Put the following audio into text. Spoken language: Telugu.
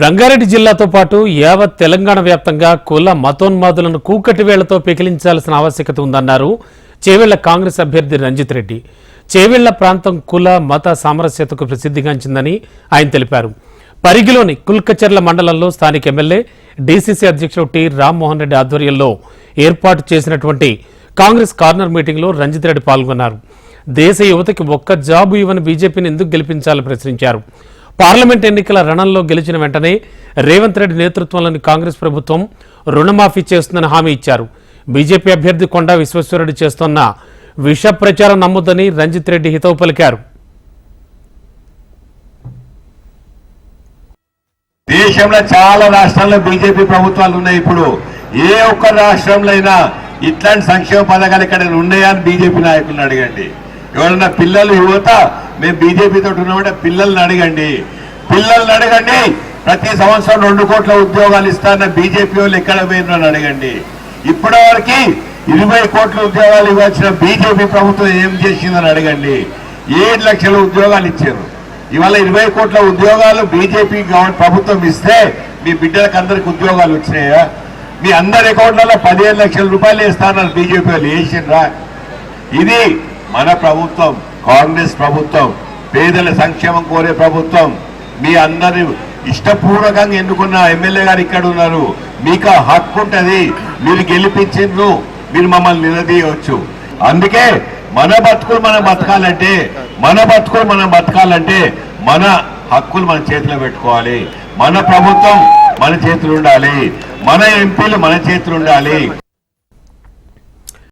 రంగారెడ్డి జిల్లాతో పాటు యావత్ తెలంగాణ వ్యాప్తంగా కుల మతోన్మాదులను కూకటి వేళ్లతో పెకిలించాల్సిన ఆవశ్యకత ఉందన్నారు చేవెళ్ల కాంగ్రెస్ అభ్యర్థి రంజిత్ రెడ్డి. చేవెళ్ల ప్రాంతం కుల మత సామరస్యతకు ప్రసిద్ధిగాంచిందని ఆయన తెలిపారు. పరిగిలోని కుల్కచర్ల మండలంలో స్థానిక ఎమ్మెల్యే డీసీసీ అధ్యక్షుడు టి రామ్మోహన్ రెడ్డి ఆధ్వర్యంలో ఏర్పాటు చేసినటువంటి కాంగ్రెస్ కార్నర్ మీటింగ్లో రంజిత్ రెడ్డి పాల్గొన్నారు. దేశ యువతకి ఒక్క జాబు ఇవ్వని బీజేపీని ఎందుకు గెలిపించాలని ప్రశ్నించారు. పార్లమెంట్ ఎన్నికల రణంలో గెలిచిన వెంటనే రేవంత్ రెడ్డి నేతృత్వంలోని కాంగ్రెస్ ప్రభుత్వం రుణమాఫీ చేస్తుందని హామీ ఇచ్చారు. బీజేపీ అభ్యర్థి కొండా విశ్వేశ్వరరెడ్డి చేస్తున్న విష ప్రచారం నమ్మొద్దని రంజిత్ రెడ్డి హితవు పలికారు. దేశంలో చాలా రాష్ట్రాల్లో బీజేపీ ప్రభుత్వాలు ఉన్నాయి. ఇప్పుడు ఏ ఒక్క రాష్ట్రంలో అయినా ఇట్లాంటి సంక్షేమ పథకాలు ఇక్కడ ఉన్నాయా అని బీజేపీ నాయకులను అడగండి. ఎవరన్నా పిల్లలు యువత మేము బీజేపీతో ఉన్నామంటే పిల్లల్ని అడగండి. ప్రతి సంవత్సరం 2 కోట్ల ఉద్యోగాలు ఇస్తారన్న బీజేపీ వాళ్ళు ఎక్కడ పోయినారని అడగండి. ఇప్పటి వరకు 20 కోట్ల ఉద్యోగాలు ఇవ్వాల్సిన బీజేపీ ప్రభుత్వం ఏం చేసిందని అడగండి. 7 లక్షల ఉద్యోగాలు ఇచ్చారు. ఇవాళ 20 కోట్ల ఉద్యోగాలు బీజేపీ ప్రభుత్వం ఇస్తే మీ బిడ్డలకు అందరికి ఉద్యోగాలు వచ్చినాయా? మీ అందరి అకౌంట్లలో 15 లక్షల రూపాయలు వేస్తారన్నారు బీజేపీ వాళ్ళు. వేసిండ్రా? ఇది మన ప్రభుత్వం, కాంగ్రెస్ ప్రభుత్వం, పేదల సంక్షేమం కోరే ప్రభుత్వం. మీ అందరి ఇష్టపూర్వకంగా ఎన్నుకున్న ఎమ్మెల్యే గారు ఇక్కడ ఉన్నారు. మీకు హక్కు ఉంటుంది. మీరు గెలిపించిండ్రు, మీరు మమ్మల్ని నిలదీయవచ్చు. అందుకే మన బతుకులు మనం బతకాలంటే మన హక్కులు మన చేతిలో పెట్టుకోవాలి. మన ప్రభుత్వం మన చేతులు ఉండాలి. మన ఎంపీలు మన చేతులు ఉండాలి.